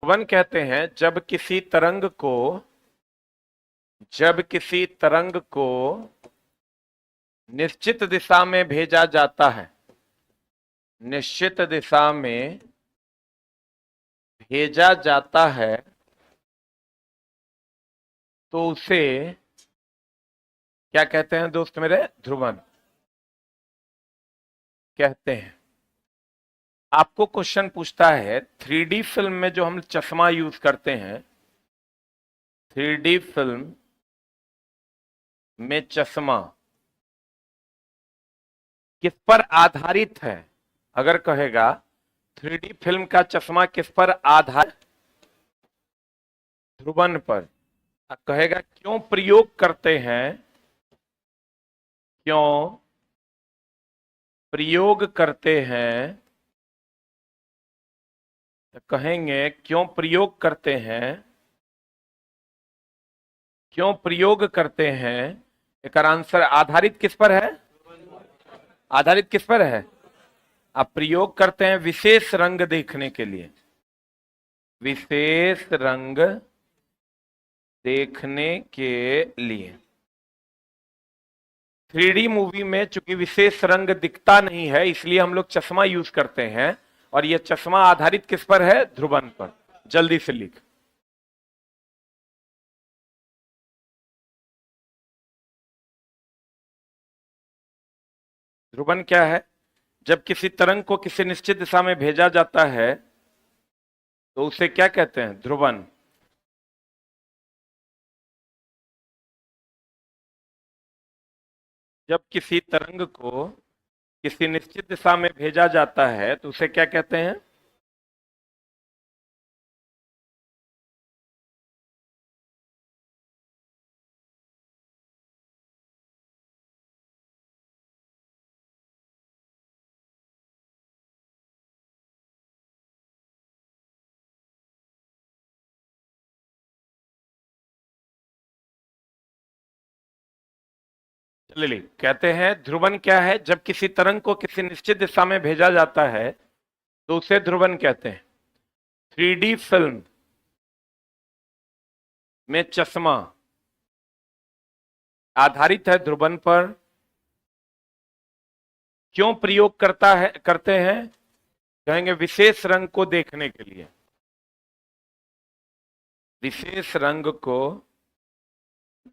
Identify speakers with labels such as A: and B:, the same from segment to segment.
A: ध्रुवन कहते हैं जब किसी तरंग को निश्चित दिशा में भेजा जाता है, निश्चित दिशा में भेजा जाता है तो उसे क्या कहते हैं दोस्त मेरे? ध्रुवन कहते हैं। आपको क्वेश्चन पूछता है 3D फिल्म में जो हम चश्मा यूज करते हैं, 3D फिल्म में चश्मा किस पर आधारित है? अगर कहेगा 3D फिल्म का चश्मा किस पर आधारित? ध्रुवन पर। कहेगा क्यों प्रयोग करते हैं, क्यों प्रयोग करते हैं, तो कहेंगे क्यों प्रयोग करते हैं, क्यों प्रयोग करते हैं। एक आंसर आधारित किस पर है? आधारित किस पर है? आप प्रयोग करते हैं विशेष रंग देखने के लिए, विशेष रंग देखने के लिए। 3D मूवी में चूंकि विशेष रंग दिखता नहीं है इसलिए हम लोग चश्मा यूज करते हैं, और यह चश्मा आधारित किस पर है? ध्रुवन पर। जल्दी से लिख। ध्रुवन क्या है? जब किसी तरंग को किसी निश्चित दिशा में भेजा जाता है तो उसे क्या कहते हैं? ध्रुवन। जब किसी तरंग को किसी निश्चित दिशा में भेजा जाता है तो उसे क्या कहते हैं? चलिए कहते हैं ध्रुवन क्या है? जब किसी तरंग को किसी निश्चित दिशा में भेजा जाता है तो उसे ध्रुवन कहते हैं। 3D फिल्म में चश्मा आधारित है ध्रुवन पर। क्यों प्रयोग करते हैं? कहेंगे विशेष रंग को देखने के लिए, विशेष रंग को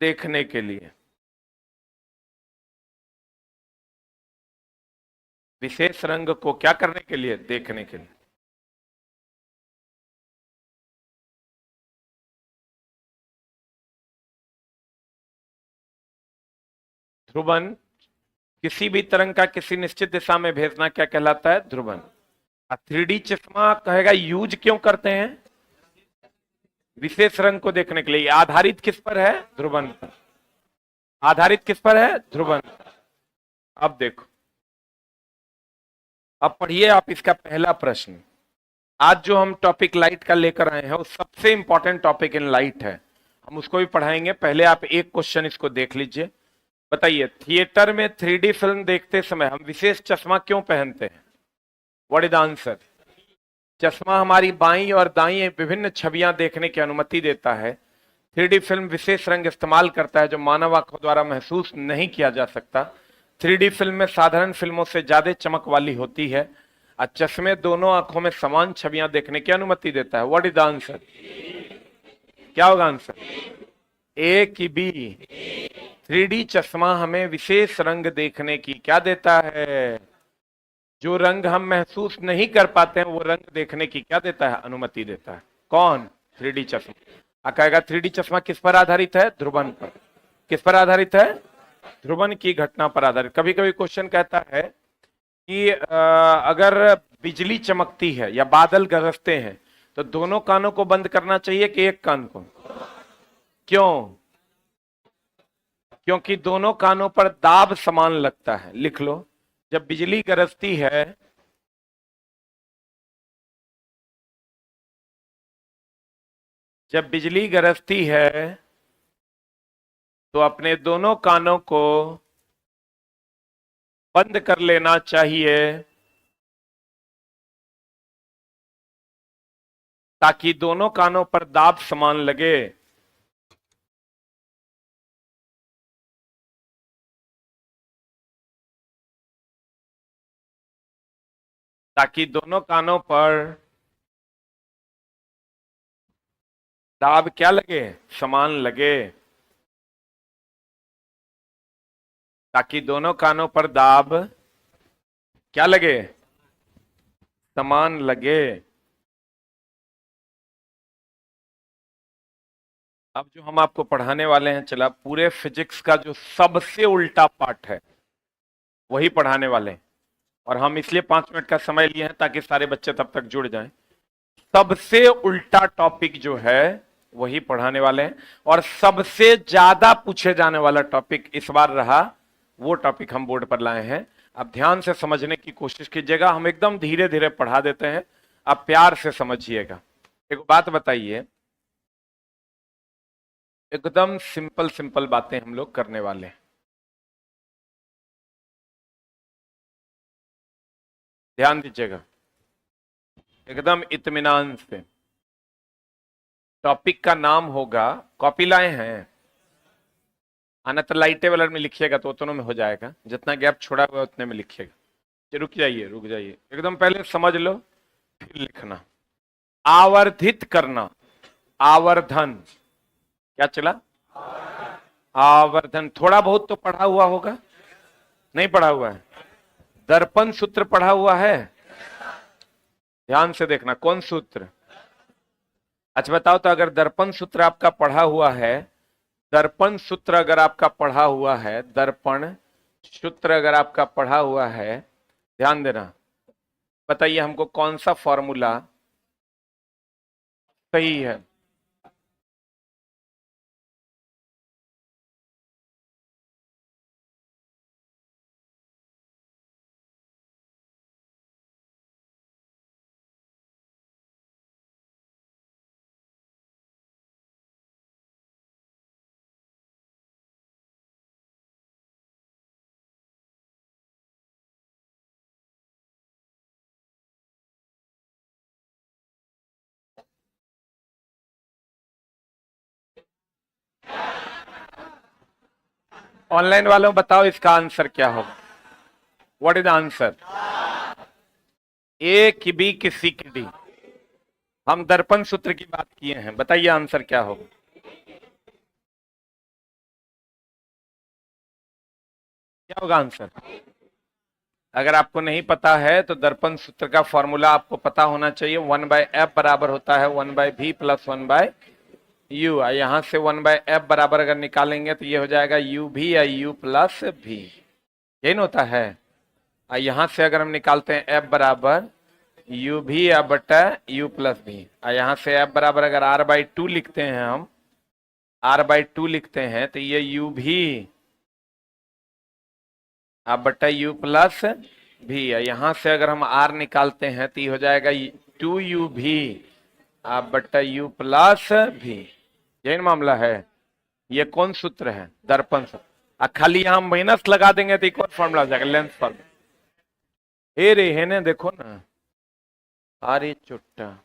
A: देखने के लिए, विशेष रंग को क्या करने के लिए? देखने के लिए। ध्रुवन किसी भी तरंग का किसी निश्चित दिशा में भेजना क्या कहलाता है? ध्रुवन। 3D चश्मा कहेगा यूज क्यों करते हैं? विशेष रंग को देखने के लिए। आधारित किस पर है? ध्रुवन पर। आधारित किस पर है? ध्रुवन। अब देखो, अब पढ़िए आप इसका पहला प्रश्न। आज जो हम टॉपिक लाइट का लेकर आए हैं वो सबसे इंपॉर्टेंट टॉपिक इन लाइट है, हम उसको भी पढ़ाएंगे। पहले आप एक क्वेश्चन इसको देख लीजिए। बताइए थिएटर में 3D फिल्म देखते समय हम विशेष चश्मा क्यों पहनते हैं? What is the answer? चश्मा हमारी बाईं और दाईं विभिन्न छवियां देखने की अनुमति देता है। 3D फिल्म विशेष रंग इस्तेमाल करता है जो मानव आंखों द्वारा महसूस नहीं किया जा सकता। 3D फिल्म में साधारण फिल्मों से ज्यादा चमक वाली होती है और चश्मे दोनों आंखों में समान छवियां देखने की अनुमति देता है। What is the answer? क्या होगा आंसर? ए की बी? 3D चश्मा हमें विशेष रंग देखने की क्या देता है? जो रंग हम महसूस नहीं कर पाते हैं वो रंग देखने की क्या देता है? अनुमति देता है। कौन? 3D चश्मा। कहेगा 3D चश्मा किस पर आधारित है? ध्रुवन पर। किस पर आधारित है? ध्रुवन की घटना पर आधारित। कभी कभी क्वेश्चन कहता है कि अगर बिजली चमकती है या बादल गरजते हैं तो दोनों कानों को बंद करना चाहिए कि एक कान को? क्यों? क्योंकि दोनों कानों पर दाब समान लगता है। लिख लो, जब बिजली गरजती है जब बिजली गरजती है तो अपने दोनों कानों को बंद कर लेना चाहिए ताकि दोनों कानों पर दाब समान लगे। ताकि दोनों कानों पर दाब क्या लगे, समान लगे। ताकि दोनों कानों पर दाब क्या लगे, समान लगे। अब जो हम आपको पढ़ाने वाले हैं, चला पूरे फिजिक्स का जो सबसे उल्टा पार्ट है वही पढ़ाने वाले हैं। और हम इसलिए 5 मिनट का समय लिए हैं ताकि सारे बच्चे तब तक जुड़ जाएं। सबसे उल्टा टॉपिक जो है वही पढ़ाने वाले हैं। और सबसे ज्यादा पूछे जाने वाला टॉपिक इस बार रहा, वो टॉपिक हम बोर्ड पर लाए हैं। आप ध्यान से समझने की कोशिश कीजिएगा, हम एकदम धीरे धीरे पढ़ा देते हैं, आप प्यार से समझिएगा। एक बात बताइए, एकदम सिंपल सिंपल बातें हम लोग करने वाले हैं, ध्यान दीजिएगा एकदम इत्मीनान से। टॉपिक का नाम होगा, कॉपी लाए हैं आना तो लाइटे वाला में लिखिएगा तो उतनों में हो जाएगा, जितना गैप छोड़ा हुआ है उतने में लिखिएगा। रुक जाइए एकदम पहले समझ लो फिर लिखना। आवर्धित करना, आवर्धन, क्या चला, आवर्धन। थोड़ा बहुत तो पढ़ा हुआ होगा, नहीं पढ़ा हुआ है? दर्पण सूत्र पढ़ा हुआ है? ध्यान से देखना, कौन सूत्र? अच्छा बताओ तो, अगर दर्पण सूत्र आपका पढ़ा हुआ है, दर्पण सूत्र अगर आपका पढ़ा हुआ है, दर्पण सूत्र अगर आपका पढ़ा हुआ है, ध्यान देना, बताइए हमको कौन सा फॉर्मूला सही है। ऑनलाइन वालों बताओ इसका आंसर क्या होगा? What is the answer? A की बी की सी की डी। हम दर्पण सूत्र की बात किए हैं, बताइए आंसर क्या होगा? क्या होगा आंसर? अगर आपको नहीं पता है तो दर्पण सूत्र का फॉर्मूला आपको पता होना चाहिए। 1/f बराबर होता है 1/v प्लस 1/u। यहां से 1/f बराबर अगर निकालेंगे तो ये हो जाएगा u भी या u प्लस भी, यही ना होता है। यहां से अगर हम निकालते हैं f बराबर u भी या बटा u प्लस भी, यहां से f बराबर अगर r/2 लिखते हैं, हम r/2 लिखते हैं तो ये u भी आप बटा u प्लस भी, यहां से अगर हम r निकालते हैं तो ये हो जाएगा 2u भी आप बटा u प्लस भी, यही मामला है। ये कौन सूत्र है? दर्पण सूत्र। खाली यहां माइनस लगा देंगे तो एक और फॉर्मूला हो जाएगा, लेंथ फॉर्मूला। हे रे है ना, देखो ना, अरे चुट्टा,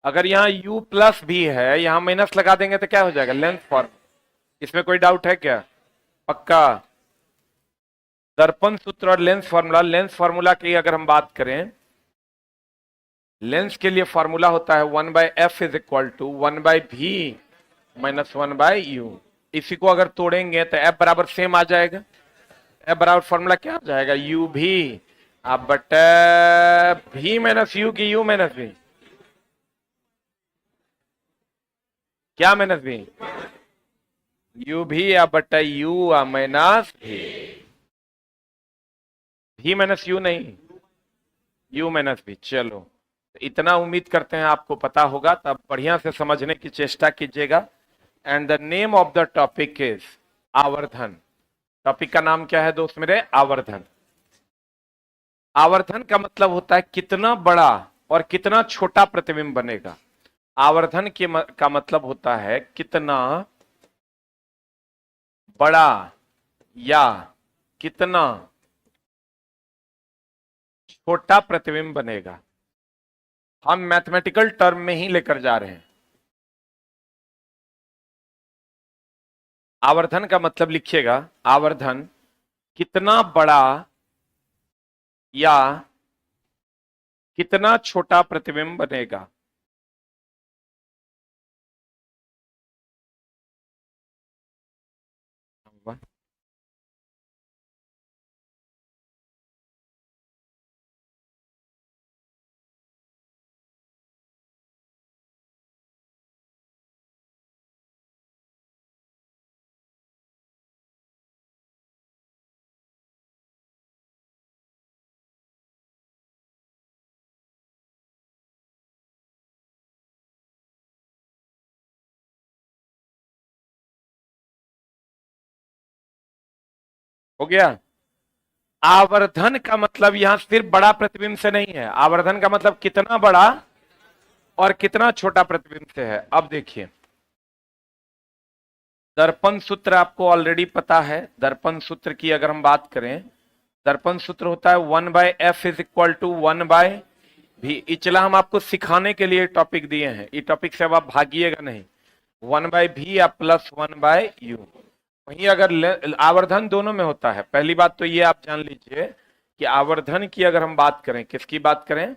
A: अगर यहाँ u प्लस भी है, यहां माइनस लगा देंगे तो क्या हो जाएगा? Length formula. इसमें कोई डाउट है क्या? पक्का? दर्पण सूत्र और लेंस फॉर्मूला, लेंस फॉर्मूला की अगर हम बात करें, लेंस के लिए फॉर्मूला होता है 1/f is equal to 1/v minus 1/u। इसी को अगर तोड़ेंगे तो f बराबर सेम आ जाएगा। f बराबर फॉर्मूला क्या आ जाएगा? u भी आप बटे v माइनस u की u माइनस v, क्या माइनस v? u भी या बटे u minus v, v minus u नहीं, u माइनस v। चलो इतना उम्मीद करते हैं आपको पता होगा, तब बढ़िया से समझने की चेष्टा कीजिएगा। And the name of the topic is आवर्धन। टॉपिक का नाम क्या है दोस्त मेरे? आवर्धन। आवर्धन का मतलब होता है कितना बड़ा और कितना छोटा प्रतिबिंब बनेगा। आवर्धन का मतलब होता है कितना बड़ा या कितना छोटा प्रतिबिंब बनेगा। हम मैथमेटिकल टर्म में ही लेकर जा रहे हैं। आवर्धन का मतलब लिखिएगा, आवर्धन कितना बड़ा या कितना छोटा प्रतिबिंब बनेगा। हो गया। आवर्धन का मतलब यहां सिर्फ बड़ा प्रतिबिंब से नहीं है, आवर्धन का मतलब कितना बड़ा और कितना छोटा प्रतिबिंब से है। अब देखिए, दर्पण सूत्र आपको ऑलरेडी पता है। दर्पण सूत्र की अगर हम बात करें, दर्पण सूत्र होता है 1/f is equal to 1/v। इचला हम आपको सिखाने के लिए टॉपिक दिए हैं, ये टॉपिक से अब आप भागिएगा नहीं। 1/v या प्लस 1/u। वहीं अगर आवर्धन दोनों में होता है। पहली बात तो ये आप जान लीजिए कि आवर्धन की अगर हम बात करें, किसकी बात करें,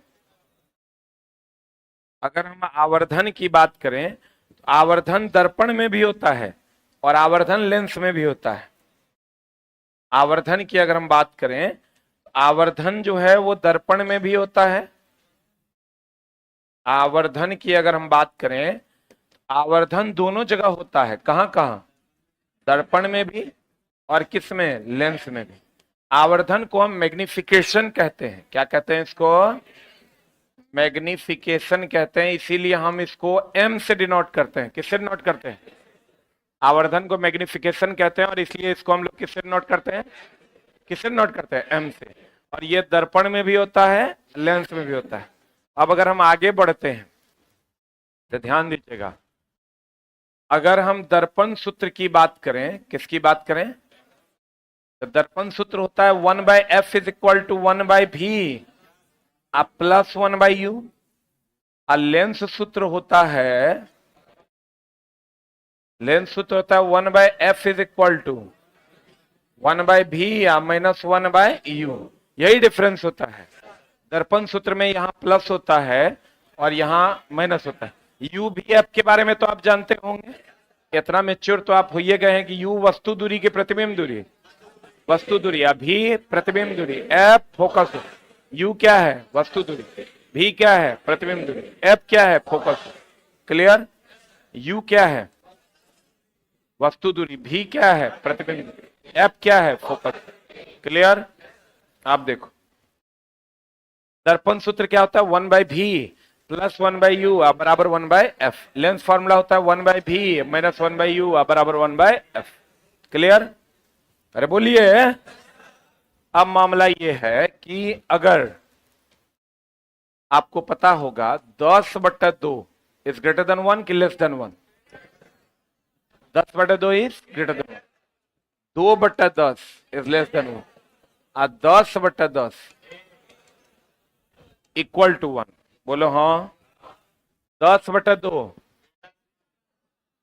A: अगर हम आवर्धन की बात करें तो आवर्धन दर्पण में भी होता है और आवर्धन लेंस में भी होता है। आवर्धन की अगर हम बात करें, आवर्धन जो है वो दर्पण में भी होता है। आवर्धन की अगर हम बात करें, आवर्धन दोनों जगह होता है। कहां कहां, दर्पण में भी और किस में, लेंस में भी। आवर्धन को हम मैग्निफिकेशन कहते हैं। क्या कहते हैं इसको, मैग्निफिकेशन कहते हैं। इसीलिए हम इसको m से डिनोट करते हैं। किससे डिनोट करते हैं, आवर्धन को मैग्निफिकेशन कहते हैं और इसलिए इसको हम लोग किससे डिनोट करते हैं, किससे डिनोट करते हैं, m से। और ये दर्पण में भी होता है, लेंस में भी होता है। अब अगर हम आगे बढ़ते हैं तो ध्यान दीजिएगा, अगर हम दर्पण सूत्र की बात करें, किसकी बात करें, तो दर्पण सूत्र होता है 1/f is equal to 1/v plus 1/u। Lens सूत्र होता है, लेंस सूत्र होता है 1/f is equal to 1/v या माइनस 1/u। यही डिफरेंस होता है। दर्पण सूत्र में यहां प्लस होता है और यहां माइनस होता है। u भी f के बारे में तो आप जानते होंगे, इतना मेच्योर तो आप होइए गए हैं कि u वस्तु दूरी की प्रतिबिंब दूरी, वस्तु दूरी, अभी प्रतिबिंब दूरी, f फोकस, u क्या है, वस्तु दूरी, v क्या है, प्रतिबिंब दूरी, f क्या है, फोकस। क्लियर, u क्या है, वस्तु दूरी, v क्या है, प्रतिबिंब दूरी, f क्या है, फोकस। क्लियर। आप देखो, दर्पण सूत्र क्या होता है, 1/v प्लस 1/u बराबर 1/f। लेंस फॉर्मूला होता है 1/v माइनस 1/u बराबर 1/f। क्लियर। अरे बोलिए। अब मामला ये है कि अगर आपको पता होगा 10/2 इज ग्रेटर देन 1 कि less than 1, 10/2 is greater than 1, 2/10 is less than 1 और 10/10 इक्वल टू 1। बोलो हाँ, 10/2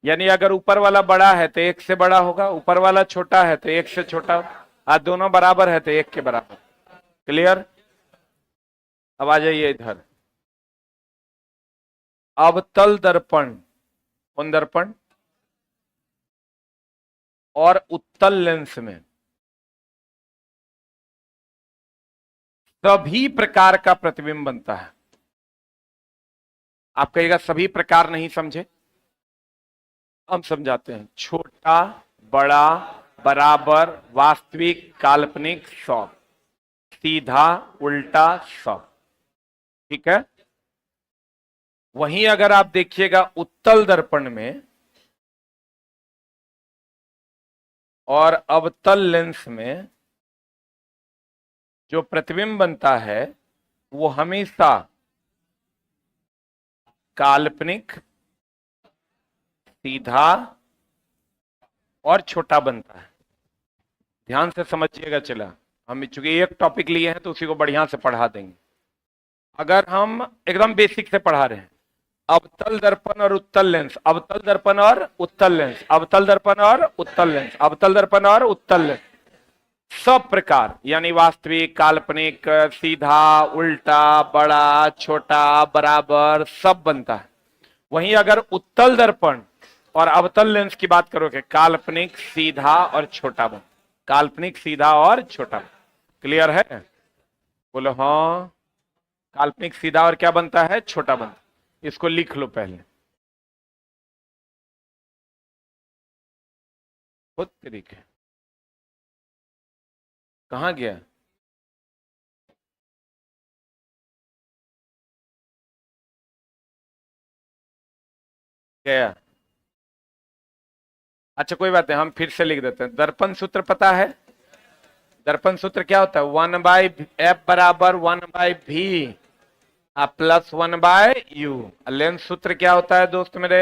A: यानी अगर ऊपर वाला बड़ा है तो 1 से बड़ा होगा, ऊपर वाला छोटा है तो 1 से छोटा, और दोनों बराबर है तो 1 के बराबर। क्लियर। अब आ जाइए इधर, अवतल दर्पण, कौन दर्पण, और उत्तल लेंस में सभी प्रकार का प्रतिबिंब बनता है। आप कहिएगा सभी प्रकार नहीं समझे, हम समझाते हैं। छोटा, बड़ा, बराबर, वास्तविक, काल्पनिक, सब, सीधा, उल्टा, सब। ठीक है। वहीं अगर आप देखिएगा उत्तल दर्पण में और अवतल लेंस में जो प्रतिबिंब बनता है वो हमेशा काल्पनिक, सीधा और छोटा बनता है। ध्यान से समझिएगा। चला, हम चूंकि एक टॉपिक लिए हैं तो उसी को बढ़िया से पढ़ा देंगे। अगर हम एकदम बेसिक से पढ़ा रहे हैं, अवतल दर्पण और उत्तल लेंस, अवतल दर्पण और उत्तल लेंस, अवतल दर्पण और उत्तल लेंस, अवतल दर्पण और उत्तल लेंस, सब प्रकार यानी वास्तविक, काल्पनिक, सीधा, उल्टा, बड़ा, छोटा, बराबर, सब बनता है। वहीं अगर उत्तल दर्पण और अवतल लेंस की बात करोगे, काल्पनिक, सीधा और छोटा बन, काल्पनिक, सीधा और छोटा। क्लियर है? बोलो हाँ। काल्पनिक, सीधा और क्या बनता है? छोटा बनता है। इसको लिख लो पहले। खुद तरीके कहां गया? गया। अच्छा कोई बात नहीं, हम फिर से लिख देते हैं। दर्पण सूत्र पता है? दर्पण सूत्र क्या होता है? 1/f बराबर 1/v प्लस 1/u। लेंस सूत्र क्या होता है दोस्त मेरे?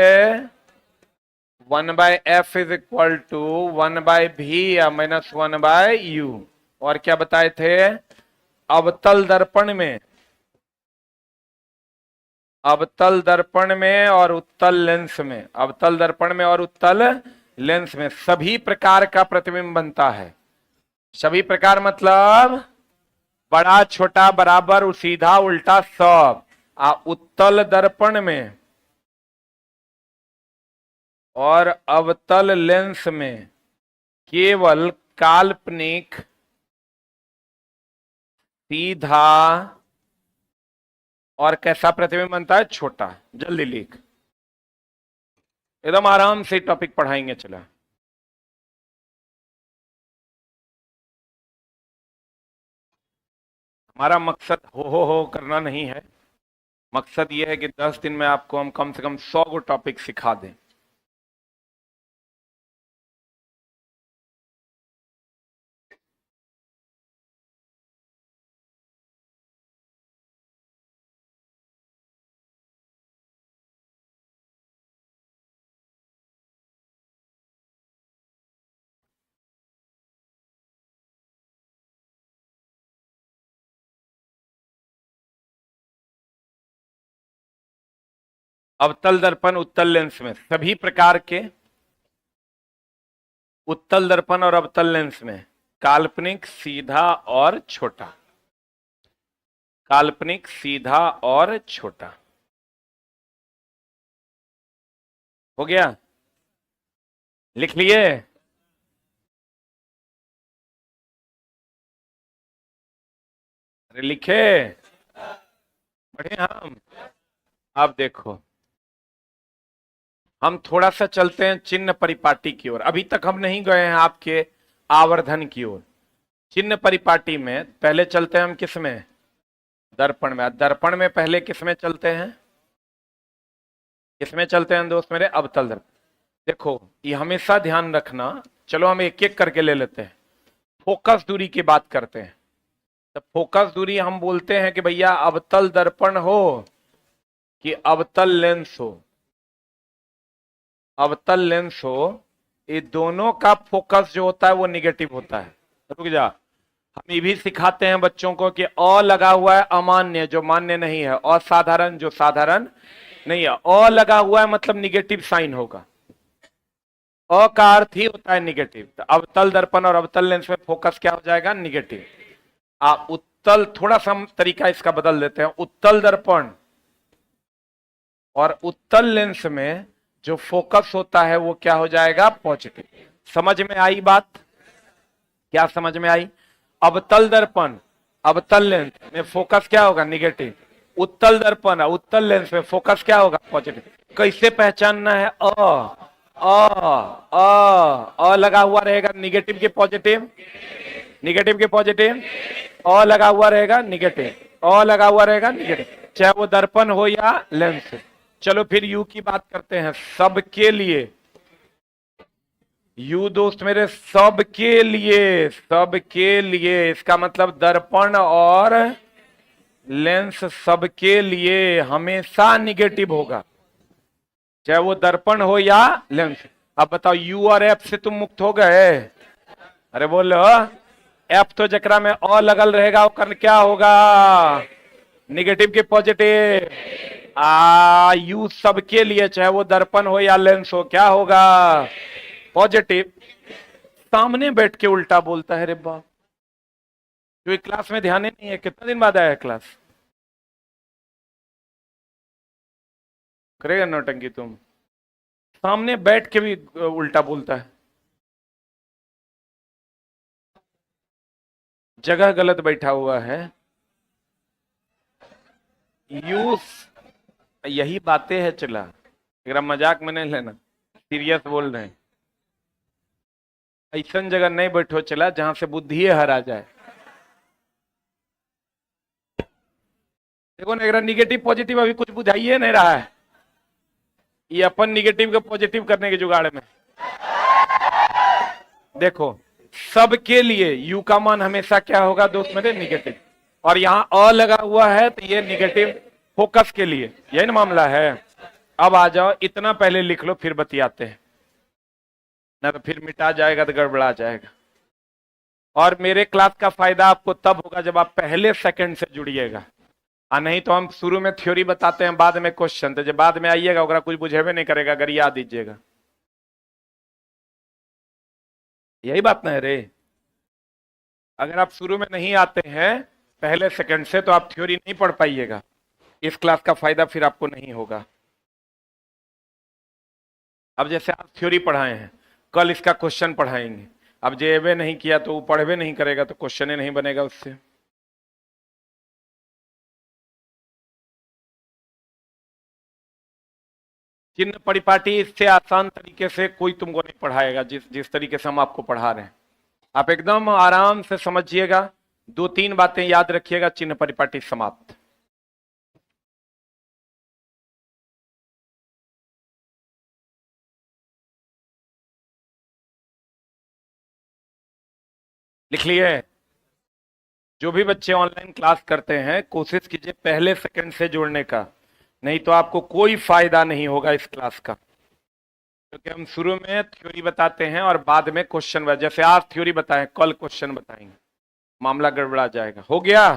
A: 1/f is equal to 1/v minus 1/u। और क्या बताए थे? अवतल दर्पण में, अवतल दर्पण में और उत्तल लेंस में, अवतल दर्पण में और उत्तल लेंस में सभी प्रकार का प्रतिबिंब बनता है। सभी प्रकार मतलब बड़ा, छोटा, बराबर, सीधा, उल्टा, सब। उत्तल दर्पण में और अवतल लेंस में केवल काल्पनिक, सीधा और कैसा प्रतिबिंब बनता है? छोटा। जल्दी लिख, एकदम आराम से टॉपिक पढ़ाएंगे। चला, हमारा मकसद हो करना नहीं है। मकसद यह है कि 10 दिन में आपको हम कम से कम 100 गो टॉपिक सिखा दें। अवतल दर्पण उत्तल लेंस में सभी प्रकार के, उत्तल दर्पण और अवतल लेंस में काल्पनिक, सीधा और छोटा, काल्पनिक, सीधा और छोटा। हो गया? लिख लिए? अरे लिखे? बढ़े हम। अब देखो, हम थोड़ा सा चलते हैं चिन्ह परिपाटी की ओर। अभी तक हम नहीं गए हैं आपके आवर्धन की ओर। चिन्ह परिपाटी में पहले चलते हैं हम किस में? दर्पण में। दर्पण में पहले किस में चलते हैं? किस में चलते हैं दोस्त मेरे? अवतल दर्पण। देखो ये हमेशा ध्यान रखना। चलो हम एक एक करके ले लेते हैं। फोकस दूरी की बात करते हैं। तो फोकस दूरी हम बोलते हैं कि भैया अवतल दर्पण हो कि अवतल लेंस हो, अवतल लेंस हो, ये दोनों का फोकस जो होता है वो निगेटिव होता है। रुक जा, हम ये भी सिखाते हैं बच्चों को कि अ लगा हुआ है अमान्य जो मान्य नहीं है, असाधारण जो साधारण नहीं है। अ लगा हुआ है मतलब निगेटिव साइन होगा। अ का अर्थ ही होता है निगेटिव। तो अवतल दर्पण और अवतल लेंस में फोकस क्या हो जाएगा? निगेटिव। उत्तल, थोड़ा सा हम तरीका इसका बदल देते हैं। उत्तल दर्पण और उत्तल लेंस में जो फोकस होता है वो क्या हो जाएगा? पॉजिटिव। समझ में आई बात? क्या समझ में आई? अवतल दर्पण, अवतल लेंस में फोकस क्या होगा? निगेटिव। उत्तल दर्पण, उत्तल लेंस में फोकस क्या होगा? पॉजिटिव। कैसे पहचानना है? अ लगा हुआ रहेगा निगेटिव के पॉजिटिव, निगेटिव के पॉजिटिव, अ लगा हुआ रहेगा निगेटिव, अ लगा हुआ रहेगा निगेटिव, चाहे वो दर्पण हो या लेंस। चलो फिर यू की बात करते हैं। सबके लिए यू दोस्त मेरे, सबके लिए, सबके लिए इसका मतलब दर्पण और लेंस सबके लिए हमेशा निगेटिव होगा, चाहे वो दर्पण हो या लेंस। अब बताओ यू और एफ से तुम मुक्त हो गए? अरे बोलो, एफ तो जकरा में अ लगल रहेगा वो क्या होगा? निगेटिव के पॉजिटिव। यू सबके लिए, चाहे वो दर्पण हो या लेंस हो, क्या होगा? पॉजिटिव। सामने बैठ के उल्टा बोलता है रे बाप, जो क्लास में ध्यान ही नहीं है। कितना दिन बाद आया है क्लास? करेगा नौटंकी तुम? सामने बैठ के भी उल्टा बोलता है। जगह गलत बैठा हुआ है। यूज, यही बातें है। चला, अगर मजाक में नहीं लेना, सीरियस बोल रहे हैं। ऐसा जगह नहीं बैठो चला जहां से बुद्धि हरा जाए। देखो ना, अगर निगेटिव पॉजिटिव अभी कुछ बुझाइए नहीं रहा है। ये अपन निगेटिव को पॉजिटिव करने के जुगाड़ में। देखो, सबके लिए यू का मान हमेशा क्या होगा दोस्त मेरे? निगेटिव। और यहाँ अ लगा हुआ है तो ये निगेटिव फोकस के लिए, यही ना मामला है। अब आ जाओ, इतना पहले लिख लो फिर बतियाते हैं, ना तो फिर मिटा जाएगा तो गड़बड़ा जाएगा। और मेरे क्लास का फायदा आपको तब होगा जब आप पहले सेकंड से जुड़िएगा। नहीं तो हम शुरू में थ्योरी बताते हैं, बाद में क्वेश्चन, तो जब बाद में आइएगा ओकरा कुछ बुझेबे नहीं करेगा, अगर याद दीजिएगा। यही बात ना है रे। अगर आप शुरू में नहीं आते हैं पहले सेकंड से, तो आप थ्योरी नहीं पढ़ पाइएगा। इस क्लास का फायदा फिर आपको नहीं होगा। अब जैसे आप थ्योरी पढ़ाए हैं, कल इसका क्वेश्चन पढ़ाएंगे। अब जेबे नहीं किया तो वो पढ़वे नहीं करेगा, तो क्वेश्चन ही नहीं बनेगा उससे। चिन्ह परिपाटी इससे आसान तरीके से कोई तुमको नहीं पढ़ाएगा, जिस जिस तरीके से हम आपको पढ़ा रहे हैं। आप एकदम आराम से समझिएगा, 2-3 बातें याद रखिएगा, चिन्ह परिपाटी समाप्त। लिख लिए? जो भी बच्चे ऑनलाइन क्लास करते हैं, कोशिश कीजिए पहले सेकंड से जुड़ने का, नहीं तो आपको कोई फायदा नहीं होगा इस क्लास का। क्योंकि हम शुरू में थ्योरी बताते हैं और बाद में क्वेश्चन, जैसे आज थ्योरी बताएं, कल क्वेश्चन बताएंगे, मामला गड़बड़ा जाएगा। हो गया?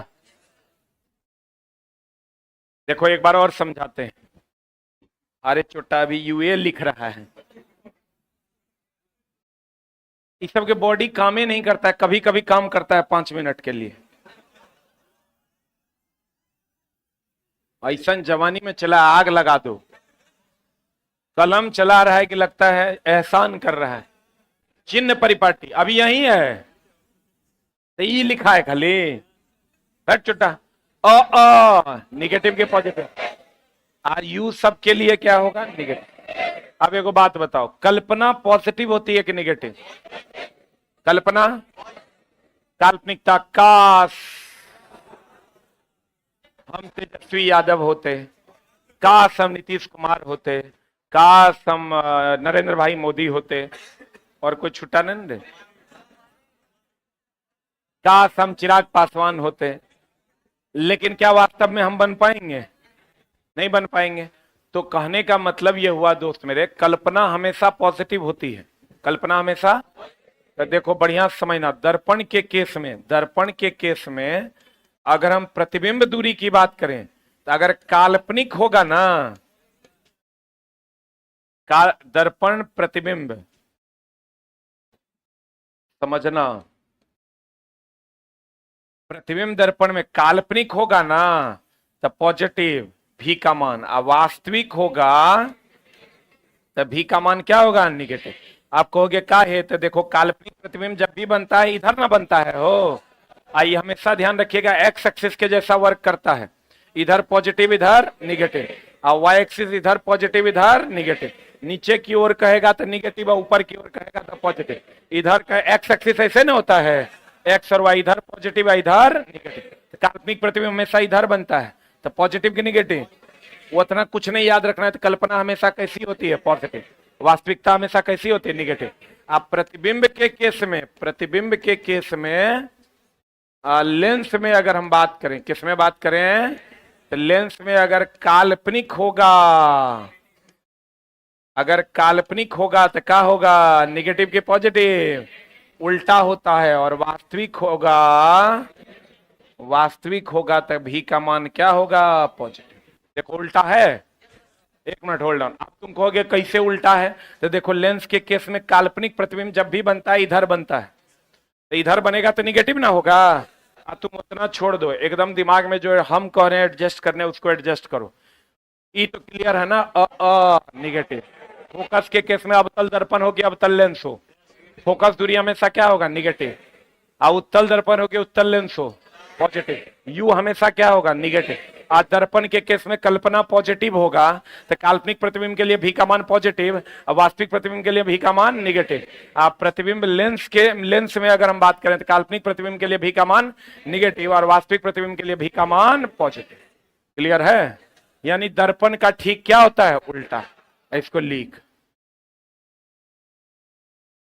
A: देखो एक बार और समझाते हैं। अरे छोटा, अभी यूए लिख रहा है। इस सब के बॉडी काम ही नहीं करता है, कभी कभी काम करता है 5 मिनट के लिए। ऐसा जवानी में चला, आग लगा दो। कलम चला रहा है कि लगता है एहसान कर रहा है। चिन्ह परिपाटी अभी यही है, तो ये लिखा है खाली। हट छोटा, निगेटिव के पॉजिटिव। आर यू सबके लिए क्या होगा? निगेटिव। अब एक बात बताओ, कल्पना पॉजिटिव होती है कि निगेटिव? कल्पना, काल्पनिकता। काश हम तेजस्वी यादव होते, काश हम नीतीश कुमार होते, काश हम नरेंद्र भाई मोदी होते, और कोई छुट्टा नहीं दे। काश हम चिराग पासवान होते। लेकिन क्या वास्तव में हम बन पाएंगे? नहीं बन पाएंगे। तो कहने का मतलब यह हुआ दोस्त मेरे, कल्पना हमेशा पॉजिटिव होती है। कल्पना हमेशा, तो देखो बढ़िया समझना, दर्पण के केस में, दर्पण के केस में अगर हम प्रतिबिंब दूरी की बात करें, तो अगर काल्पनिक होगा ना, दर्पण प्रतिबिंब, समझना, प्रतिबिंब दर्पण में काल्पनिक होगा ना तो पॉजिटिव भी का मान, अवास्तविक होगा तो भी का मान क्या होगा? निगेटिव। आप कहोगे का है, तो देखो काल्पनिक प्रतिबिंब जब भी बनता है इधर ना बनता है हो। आइए हमेशा ध्यान रखिएगा, एक्स एक्सिस के जैसा वर्क करता है, इधर पॉजिटिव इधर निगेटिव, और वाई एक्सिस इधर पॉजिटिव इधर निगेटिव। नीचे की ओर कहेगा तो निगेटिव, और ऊपर की ओर कहेगा तो पॉजिटिव। इधर का एक्स एक्सिस ऐसे ना होता है, एक्स और वाई इधर पॉजिटिव है इधर निगेटिव। तो काल्पनिक प्रतिबिंब हमेशा इधर बनता है, तो पॉजिटिव की निगेटिव, वो इतना कुछ नहीं याद रखना है। तो कल्पना हमेशा कैसी होती है? पॉजिटिव। वास्तविकता हमेशा कैसी होती है? निगेटिव। आप प्रतिबिंब के केस में, प्रतिबिंब के केस में लेंस में अगर हम बात करें, किस में बात करें? तो लेंस में अगर काल्पनिक होगा, अगर काल्पनिक होगा तो क्या होगा? निगेटिव के पॉजिटिव, उल्टा होता है। और वास्तविक होगा वास्तविक होगा तब भी का मान क्या होगा? पॉजिटिव। देखो उल्टा है, एक मिनट होल्ड ऑन। अब तुम कहोगे कैसे उल्टा है? तो देखो लेंस के केस में काल्पनिक प्रतिबिंब जब भी बनता है इधर बनता है, तो इधर बनेगा तो निगेटिव ना होगा। अब तुम उतना छोड़ दो, एकदम दिमाग में जो हम कह रहे हैं एडजस्ट करने उसको एडजस्ट करो। ई तो क्लियर है ना, निगेटिव। फोकस के केस में अवतल दर्पण हो कि अवतल लेंस हो, फोकस दूरी हमेशा क्या होगा? निगेटिव। और उत्तल दर्पण हो कि उत्तल लेंस हो, पॉजिटिव। यू हमेशा क्या होगा? निगेटिव। आज दर्पण के केस में कल्पना पॉजिटिव होगा तो काल्पनिक प्रतिबिंब के लिए भी का मान पॉजिटिव और वास्तविक प्रतिबिंब के लिए भी का मान निगेटिव। आप प्रतिबिंब लेंस में अगर हम बात करें तो काल्पनिक प्रतिबिंब के लिए भी का मान निगेटिव और वास्तविक प्रतिबिंब के लिए भी का मान पॉजिटिव। क्लियर है? यानी दर्पण का ठीक क्या होता है? उल्टा। इसको लीक।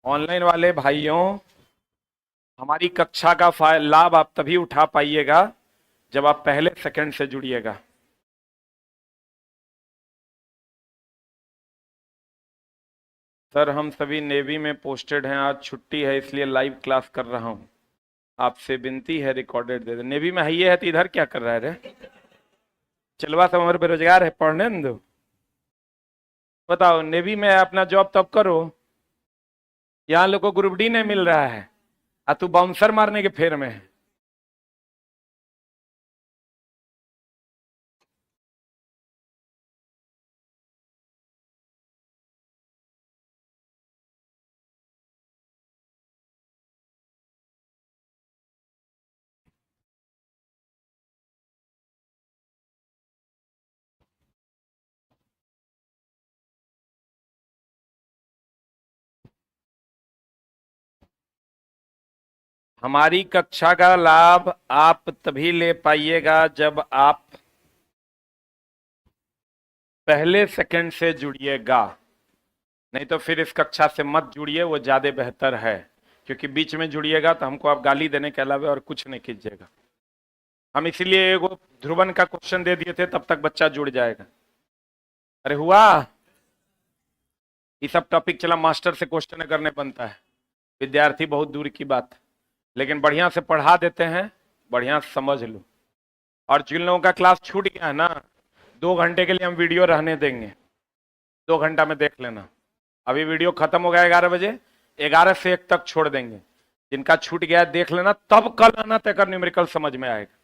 A: ऑनलाइन वाले भाइयों, हमारी कक्षा का लाभ आप तभी उठा पाइएगा जब आप पहले सेकंड से जुड़िएगा। सर हम सभी नेवी में पोस्टेड हैं, आज छुट्टी है इसलिए लाइव क्लास कर रहा हूं, आपसे विनती है रिकॉर्डेड दे दे। नेवी में है तो इधर क्या कर रहा है रे? चलवा सब हमारे बेरोजगार है, पढ़ने न दो। बताओ, नेवी में अपना जॉब तब करो, यहाँ लोग को ग्रुप डी नहीं मिल रहा है और तू बाउंसर मारने के फेर में है। हमारी कक्षा का लाभ आप तभी ले पाइएगा जब आप पहले सेकंड से जुड़िएगा, नहीं तो फिर इस कक्षा से मत जुड़िए, वो ज्यादा बेहतर है। क्योंकि बीच में जुड़िएगा तो हमको आप गाली देने के अलावा और कुछ नहीं कीजिएगा। हम इसीलिए एगो ध्रुवन का क्वेश्चन दे दिए थे, तब तक बच्चा जुड़ जाएगा। अरे हुआ, ये सब टॉपिक चला मास्टर से क्वेश्चन करने बनता है, विद्यार्थी बहुत दूर की बात, लेकिन बढ़िया से पढ़ा देते हैं, बढ़िया से समझ लो। और जिन लोगों का क्लास छूट गया है ना, 2 घंटे के लिए हम वीडियो रहने देंगे, 2 घंटा में देख लेना। अभी वीडियो खत्म हो गया 11 बजे, 11 से 1 तक छोड़ देंगे। जिनका छूट गया देख लेना, तब कल आना तक न्यूमेरिकल समझ में आएगा।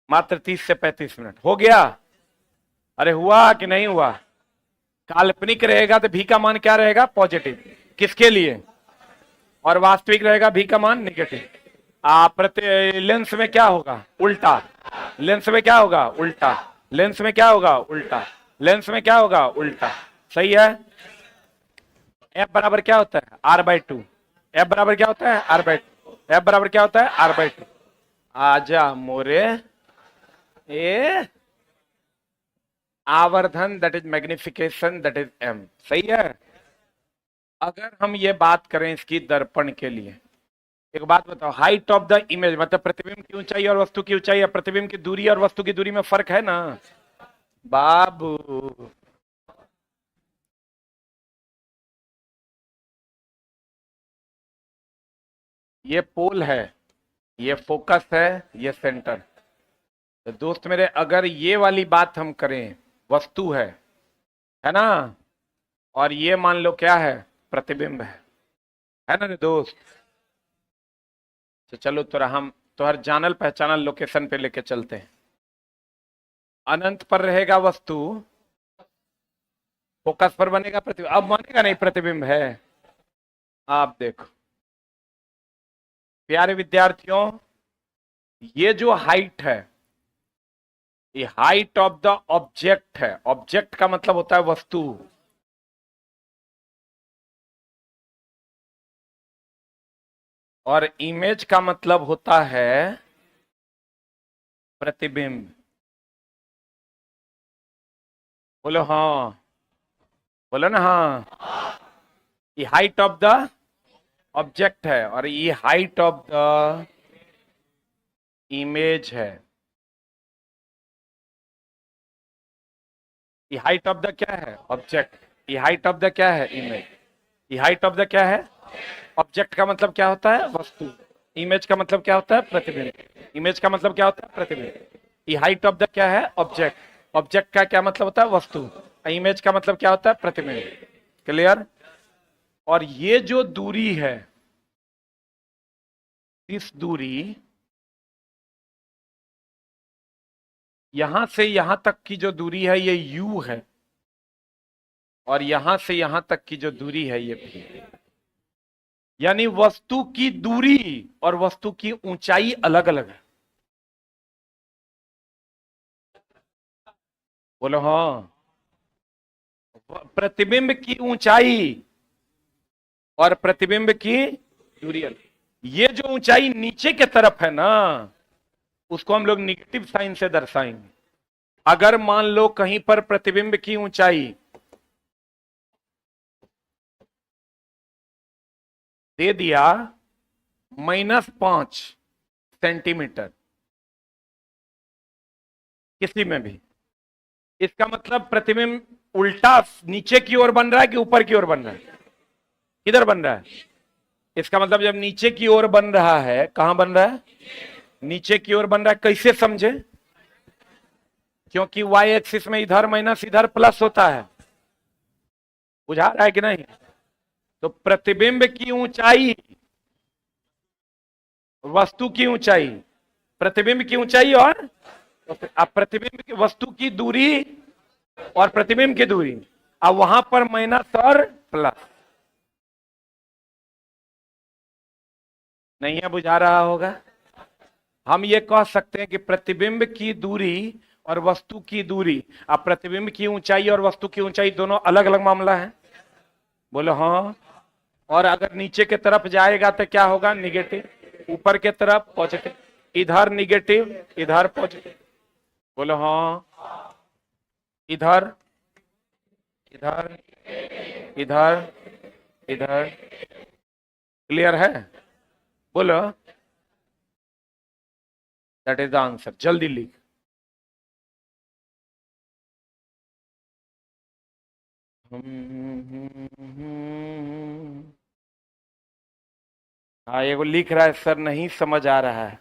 A: मात्र 30 से 35 मिनट हो गया। अरे हुआ कि नहीं हुआ? काल्पनिक रहेगा तो भी का मान क्या रहेगा? पॉजिटिव। किसके लिए? और वास्तविक रहेगा भी का मान निगेटिव। लेंस में क्या होगा? उल्टा। लेंस में क्या होगा? उल्टा। लेंस में क्या होगा? उल्टा। लेंस में क्या होगा? उल्टा। सही है। एफ बराबर क्या होता है? r/2। एफ बराबर क्या होता है? r/2। एफ बराबर क्या होता है? r/2। आजा मोरे, ए आवर्धन that is magnification that is m। सही है। अगर हम ये बात करें इसकी दर्पण के लिए, एक बात बताओ, हाइट ऑफ द इमेज मतलब प्रतिबिंब की ऊंचाई और वस्तु की ऊंचाई, या प्रतिबिंब की दूरी और वस्तु की दूरी में फर्क है ना बाबू? ये पोल है, ये फोकस है, ये सेंटर। तो दोस्त मेरे, अगर ये वाली बात हम करें, वस्तु है ना, और ये मान लो क्या है? प्रतिबिंब है ना रे दोस्त? तो चलो तोरा हम हर जानल पहचानल लोकेशन पे लेके चलते हैं। अनंत पर रहेगा वस्तु, फोकस पर बनेगा प्रतिबिंब। अब मानेगा नहीं प्रतिबिंब है? आप देखो प्यारे विद्यार्थियों, ये जो हाइट है, ये हाइट ऑफ द ऑब्जेक्ट है। ऑब्जेक्ट का मतलब होता है वस्तु, और इमेज का मतलब होता है प्रतिबिंब। बोलो हाँ, बोलो ना हाँ। ये हाइट ऑफ द ऑब्जेक्ट है और ये हाइट ऑफ द इमेज है। ये हाइट ऑफ द क्या है? ऑब्जेक्ट। ये हाइट ऑफ द क्या है? इमेज। ये हाइट ऑफ द क्या है? ऑब्जेक्ट का मतलब क्या होता है? वस्तु। इमेज का मतलब क्या होता है? प्रतिबिंब। इमेज का मतलब क्या होता है? प्रतिबिंब। ये हाइट ऑफ द क्या है? ऑब्जेक्ट। ऑब्जेक्ट का क्या मतलब होता है? वस्तु। इमेज का मतलब क्या होता है? प्रतिबिंब। क्लियर? और ये जो दूरी है, इस दूरी, यहां से यहां तक की जो दूरी है ये u है, और यहां से यहां तक की जो दूरी है ये v। यानी वस्तु की दूरी और वस्तु की ऊंचाई अलग अलग है। बोलो हाँ। प्रतिबिंब की ऊंचाई और प्रतिबिंब की दूरी अलग। ये जो ऊंचाई नीचे के तरफ है ना, उसको हम लोग निगेटिव साइन से दर्शाएंगे। अगर मान लो कहीं पर प्रतिबिंब की ऊंचाई दे दिया -5 सेंटीमीटर, किसी में भी, इसका मतलब प्रतिबिंब उल्टा नीचे की ओर बन रहा है कि ऊपर की ओर बन रहा है? किधर बन रहा है? इसका मतलब जब नीचे की ओर बन रहा है, कहां बन रहा है? नीचे की ओर बन रहा है। कैसे समझे? क्योंकि y एक्सिस में इधर माइनस इधर प्लस होता है। बुझा रहा है कि नहीं? तो प्रतिबिंब की ऊंचाई, वस्तु की ऊंचाई, प्रतिबिंब की ऊंचाई और अब प्रतिबिंब की वस्तु की दूरी और प्रतिबिंब की दूरी, अब वहां पर माइनस और प्लस। नहीं है? बुझा रहा होगा। हम ये कह सकते हैं कि प्रतिबिंब की दूरी और वस्तु की दूरी, अब प्रतिबिंब की ऊंचाई और वस्तु की ऊंचाई दोनों अलग अलग मामला है। बोलो हाँ। और अगर नीचे के तरफ जाएगा तो क्या होगा? निगेटिव। ऊपर के तरफ पॉजिटिव। इधर निगेटिव, इधर पॉजिटिव। बोलो हाँ। इधर, इधर, इधर, इधर। क्लियर है? बोलो। That is the answer. जल्दी लिख। हाँ, ये वो लिख रहा है सर, नहीं समझ आ रहा है।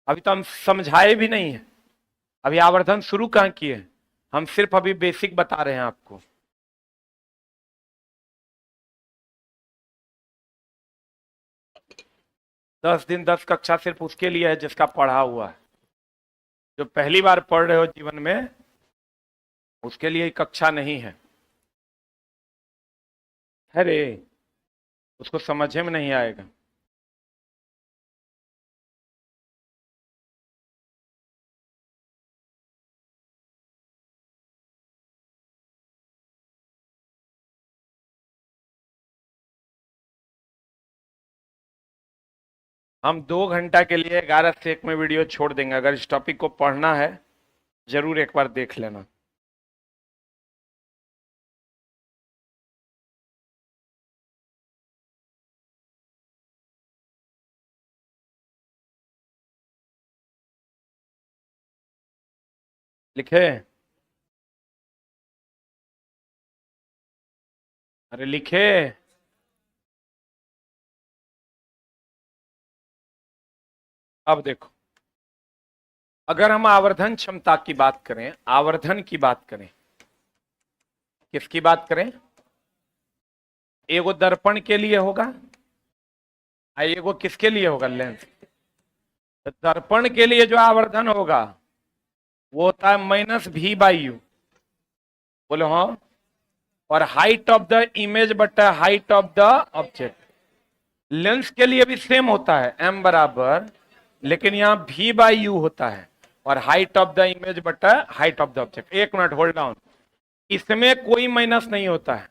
A: अभी तो हम समझाए भी नहीं है। अभी आवर्धन शुरू कहां किए? हम सिर्फ अभी बेसिक बता रहे हैं आपको। दस दिन 10 कक्षा सिर्फ उसके लिए है जिसका पढ़ा हुआ है। जो पहली बार पढ़ रहे हो जीवन में, उसके लिए कक्षा नहीं है। अरे, उसको समझ में नहीं आएगा। हम 2 घंटा के लिए 11 से 1 में वीडियो छोड़ देंगे। अगर इस टॉपिक को पढ़ना है, जरूर एक बार देख लेना। लिखे? अरे लिखे। अब देखो, अगर हम आवर्धन क्षमता की बात करें, आवर्धन की बात करें, किसकी बात करें? एगो दर्पण के लिए होगा, एगो किसके लिए होगा? लेंस। तो दर्पण के लिए जो आवर्धन होगा वो होता है -v/u। बोलो हाँ। और हाइट ऑफ द इमेज बटा height of the object. Lens के लिए भी सेम होता है, m बराबर, लेकिन यहां v/u होता है, और हाइट ऑफ द इमेज बटा height of the object. 1 minute hold down. इसमें कोई माइनस नहीं होता है,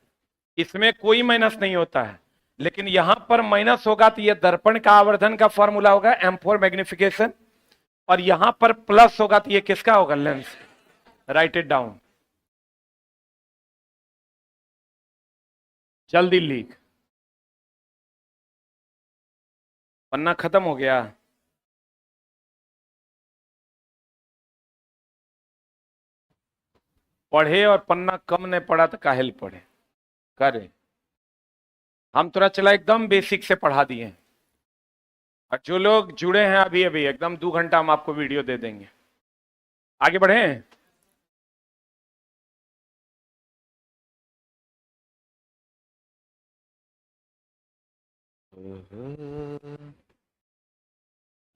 A: इसमें कोई माइनस नहीं होता है, लेकिन यहां पर माइनस होगा तो यह दर्पण का आवर्धन का फॉर्मूला होगा M4 मैग्निफिकेशन, और यहां पर प्लस होगा तो ये किसका होगा? लेंस। Right it down. जल्दी लिख। पन्ना खत्म हो गया? पढ़े और पन्ना कम नहीं पड़ा तो काहे पढ़े करे? हम थोड़ा चला एकदम बेसिक से पढ़ा दिए हैं। और जो लोग जुड़े हैं अभी अभी एकदम 2 घंटा हम आपको वीडियो दे देंगे। आगे बढ़े।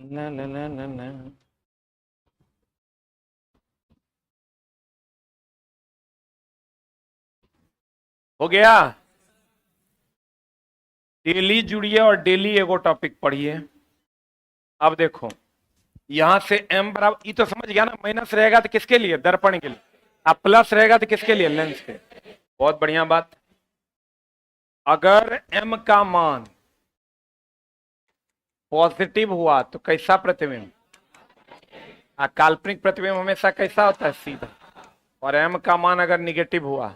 A: ना ना ना ना ना। हो गया। डेली जुड़िए और डेली एगो टॉपिक पढ़िए। अब देखो यहां से m बराबर, ये तो समझ गया ना, माइनस रहेगा तो किसके लिए, दर्पण के लिए, अब प्लस रहेगा तो किसके लिए, लेंस के। बहुत बढ़िया बात। अगर m का मान पॉजिटिव हुआ तो कैसा प्रतिबिंब, काल्पनिक प्रतिबिंब हमेशा कैसा होता है, सीधा। और m का मान अगर निगेटिव हुआ,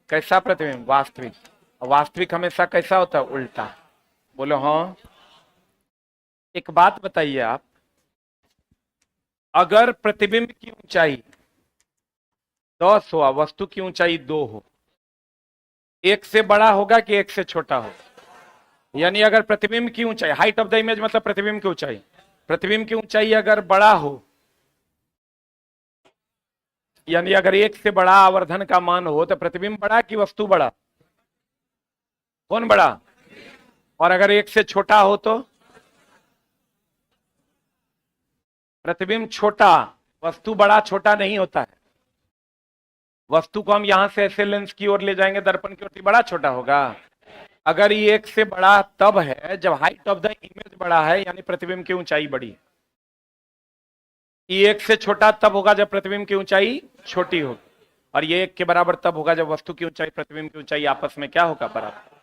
A: कैसा प्रतिबिंब, वास्तविक। और वास्तविक हमेशा कैसा होता है, उल्टा। बोलो हाँ। एक बात बताइए आप, अगर प्रतिबिंब की ऊंचाई 10 हो, वस्तु की ऊंचाई 2 हो, एक से बड़ा होगा कि एक से छोटा होगा। यानी अगर प्रतिबिंब की ऊंचाई, हाइट ऑफ द इमेज मतलब प्रतिबिंब की ऊंचाई, प्रतिबिंब की ऊंचाई अगर बड़ा हो, यानी अगर एक से बड़ा आवर्धन का मान हो, तो प्रतिबिंब बड़ा कि वस्तु बड़ा, कौन बड़ा। और अगर एक से छोटा हो तो प्रतिबिंब छोटा, वस्तु बड़ा छोटा नहीं होता है। वस्तु को हम यहां से ऐसे लेंस की ओर ले जाएंगे, दर्पण की ओर, तो बड़ा छोटा होगा। अगर ये एक से बड़ा तब है जब हाइट ऑफ द इमेज बड़ा है, यानी प्रतिबिंब की ऊंचाई बड़ी है। ये एक से छोटा तब होगा जब प्रतिबिंब की ऊंचाई छोटी होगी। और ये एक के बराबर तब होगा जब वस्तु की ऊंचाई प्रतिबिंब की ऊंचाई आपस में क्या होगा, बराबर।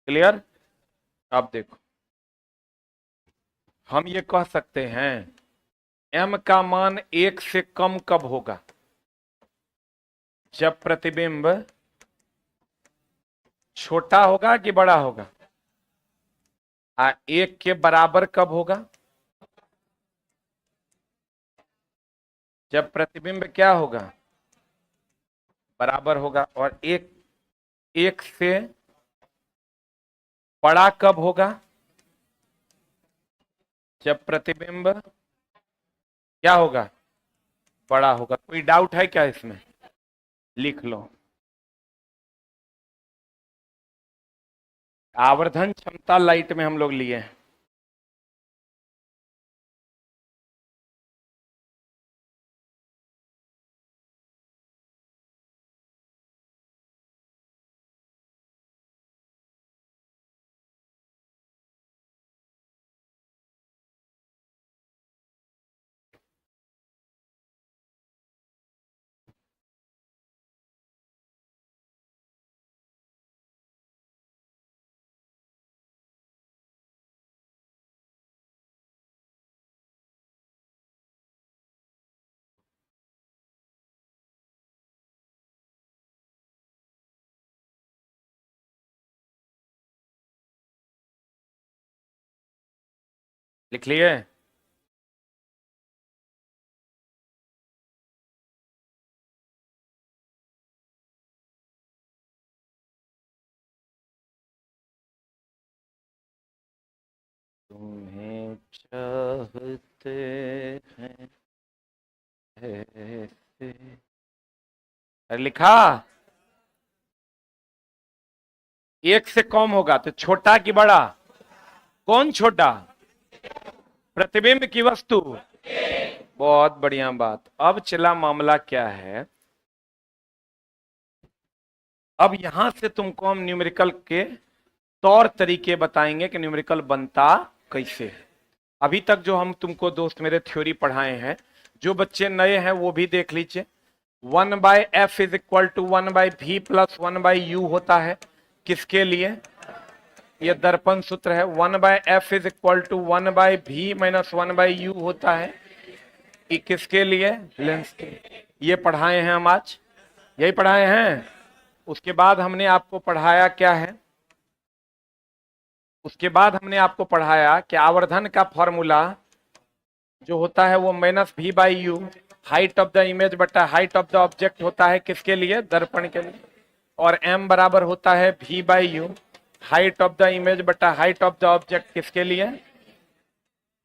A: क्लियर। अब देखो हम ये कह सकते हैं m का मान 1 से कम कब होगा, जब प्रतिबिंब छोटा होगा कि बड़ा होगा। 1 के बराबर कब होगा, जब प्रतिबिंब क्या होगा, बराबर होगा। और एक से बड़ा कब होगा, जब प्रतिबिंब क्या होगा, बड़ा होगा। कोई डाउट है क्या इसमें, लिख लो। आवर्धन क्षमता लाइट में हम लोग लिए हैं। लिख लिए। तुम्हें चाहते हैं ऐसे, अरे लिखा। 1 से कम होगा तो छोटा कि बड़ा, कौन छोटा, प्रतिबिंब की वस्तु। बहुत बढ़िया बात। अब चला मामला क्या है, अब यहां से तुमको हम न्यूमेरिकल के तौर तरीके बताएंगे कि न्यूमेरिकल बनता कैसे है। अभी तक जो हम तुमको दोस्त मेरे थ्योरी पढ़ाए हैं, जो बच्चे नए हैं वो भी देख लीजिए। 1/f is equal to 1/v plus 1/u होता है, किसके लिए, ये दर्पण सूत्र है। 1/f is equal to 1/v minus 1/u होता है, कि किसके लिए, लेंस के। ये पढ़ाए हैं हम आज, यही पढ़ाए हैं। उसके बाद हमने आपको पढ़ाया क्या है, उसके बाद हमने आपको पढ़ाया कि आवर्धन का फॉर्मूला जो होता है वो -v/u, height of the image बटा हाइट ऑफ द ऑब्जेक्ट होता है, किसके लिए, दर्पण के लिए। और m बराबर होता है v by you, height of the image बटा हाइट ऑफ द ऑब्जेक्ट। किसके लिए,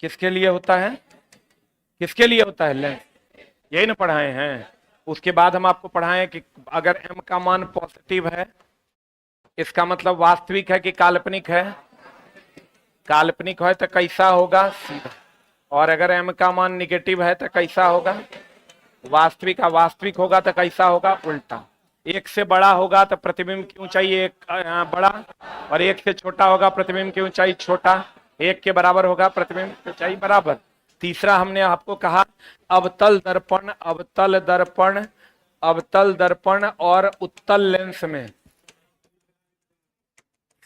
A: किसके लिए होता है, किसके लिए होता है, लेंस। यही ना पढ़ाए हैं। उसके बाद हम आपको पढ़ाएं कि अगर m का मान पॉजिटिव है इसका मतलब वास्तविक है कि काल्पनिक है, काल्पनिक है तो कैसा होगा, सीधा। और अगर m का मान निगेटिव है तो कैसा होगा, वास्तविक। वास्तविक होगा तो कैसा होगा, उल्टा। एक से बड़ा होगा तो प्रतिबिंब की ऊंचाई एक बड़ा, और एक से छोटा होगा प्रतिबिंब की ऊंचाई छोटा, एक के बराबर होगा प्रतिबिंब की ऊंचाई बराबर। तीसरा हमने आपको कहा अवतल दर्पण, अवतल दर्पण, अवतल दर्पण और उत्तल लेंस में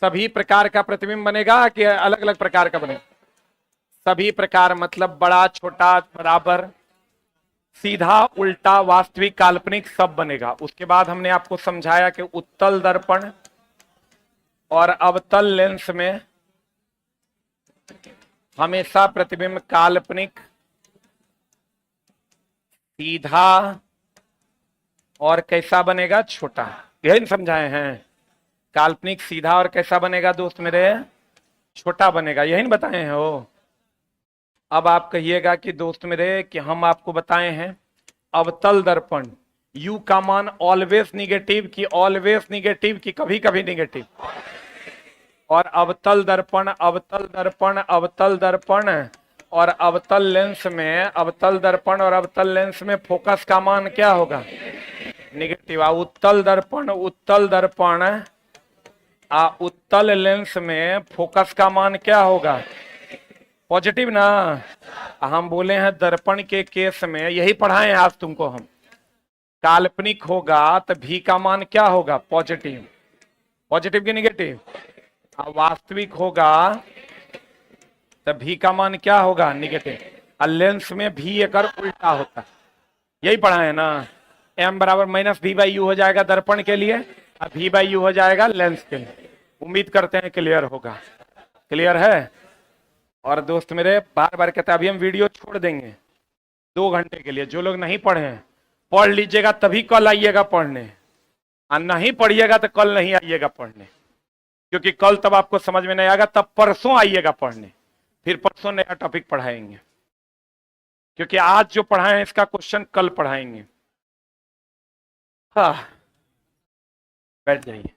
A: सभी प्रकार का प्रतिबिंब बनेगा कि अलग अलग प्रकार का बनेगा, सभी प्रकार मतलब बड़ा छोटा बराबर सीधा उल्टा वास्तविक काल्पनिक सब बनेगा। उसके बाद हमने आपको समझाया कि उत्तल दर्पण और अवतल लेंस में हमेशा प्रतिबिंब काल्पनिक सीधा और कैसा बनेगा, छोटा। यही समझाए हैं, काल्पनिक सीधा और कैसा बनेगा दोस्त मेरे, छोटा बनेगा। यही बताए हैं वो। अब आप कहिएगा कि दोस्त मेरे कि हम आपको बताए हैं अवतल दर्पण u का मान ऑलवेज निगेटिव की, ऑलवेज निगेटिव की कभी कभी निगेटिव, और अवतल दर्पण, अवतल दर्पण, अवतल दर्पण और अवतल लेंस में, अवतल दर्पण और अवतल लेंस में फोकस का मान क्या होगा, निगेटिव। उत्तल दर्पण, उत्तल दर्पण उत्तल लेंस में फोकस का मान क्या होगा, पॉजिटिव ना। हम बोले हैं दर्पण के केस में, यही पढ़ाए हैं आज तुमको हम, काल्पनिक होगा तो भी का मान क्या होगा, पॉजिटिव। पॉजिटिव की निगेटिव। वास्तविक होगा तो भी का मान क्या होगा, निगेटिव। और लेंस में भी एक उल्टा होता है, यही पढ़ाए ना। m बराबर माइनस v बाई यू हो जाएगा दर्पण के लिए, और v बाई यू हो जाएगा लेंस के लिए। उम्मीद करते हैं क्लियर होगा। क्लियर है। और दोस्त मेरे बार बार कहते हैं अभी हम वीडियो छोड़ देंगे 2 घंटे के लिए, जो लोग नहीं पढ़े हैं पढ़ लीजिएगा, तभी कल आइएगा पढ़ने, और नहीं पढ़िएगा तो कल नहीं आइएगा पढ़ने, क्योंकि कल तब आपको समझ में नहीं आएगा, तब परसों आइएगा पढ़ने, फिर परसों नया टॉपिक पढ़ाएंगे, क्योंकि आज जो पढ़ाए हैं इसका क्वेश्चन कल पढ़ाएंगे। हाँ, बैठ जाइए।